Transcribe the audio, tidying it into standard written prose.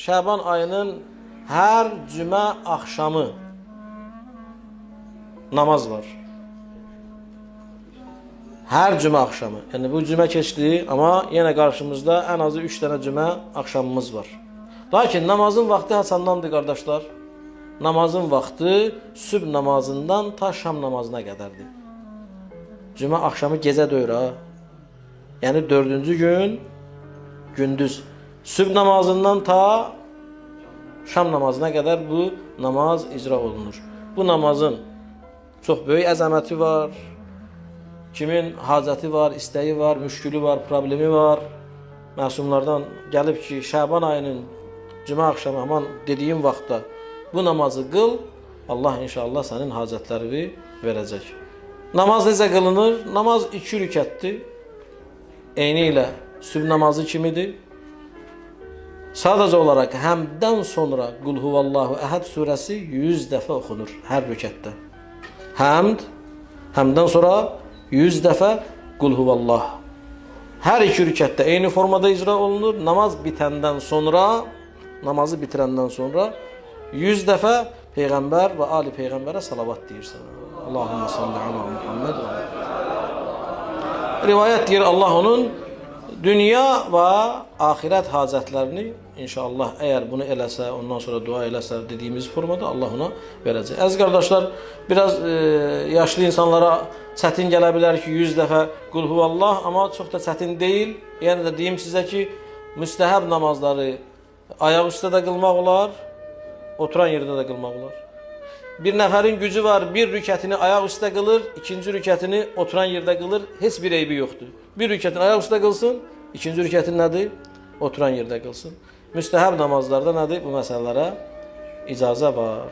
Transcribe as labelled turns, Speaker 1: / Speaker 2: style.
Speaker 1: Şaban ayının hər cümə axşamı namaz var. Hər cümə axşamı. Yəni bu cümə keçdi, amma yenə qarşımızda ən azı 3 dənə cümə axşamımız var. Lakin namazın vaxtı haçandandır qardaşlar? Namazın vaxtı sübh namazından ta şam namazına qədərdir. Cümə axşamı gecə deyir ha. Yəni 4-cü gün gündüz. Sübh namazından ta şam namazına qədər bu namaz icra olunur. Bu namazın çox böyük əzəməti var. Kimin hacəti var, istəyi var, müşkülü var, problemi var. Məsumlardan gəlib ki, Şaban ayının cümə axşamı aman dediyim vaxtda bu namazı qıl, Allah inşallah sənin hacətlərini verəcək. Namaz necə qılınır? Namaz 2 rükətdir. Eyni ilə sübh namazı kimidir. Sadəcə olaraq həmdən sonra Qul huvallahu əhəd surəsi 100 dəfə oxunur hər rükətdə. Həmdən sonra 100 dəfə Qul huvallah. Hər 2 rükətdə eyni formada icra olunur. Namaz bitəndən sonra, namazı bitirəndən sonra 100 dəfə Peyğəmbər və Ali Peyğəmbərə salavat deyirsən. Allahümme salli ala Muhammed. Rivayət deyir, Allah onun dünya və axirət hacətlərini inşallah əgər bunu eləsə, ondan sonra dua eləsə dediyimiz formada Allah ona verəcək. Əziz qardaşlar, biraz yaşlı insanlara çətin gələ bilər ki, 100 dəfə Qul huvallah, amma çox da çətin deyil. Yəni də deyim sizə ki, müstəhəb namazları ayaq üstə də qılmaq olar, oturan yerdə də qılmaq olar. Bir nəfərin gücü var, bir rükətini ayaq üstə qılır, ikinci rükətini oturan yerdə qılır, heç bir eybi yoxdur. Bir rükətini ayaq üstə qılsın, ikinci rükətin nədir? Oturan yerdə qılsın. Müstəhəb namazlarda nədir? Bu məsələlərə icazə var.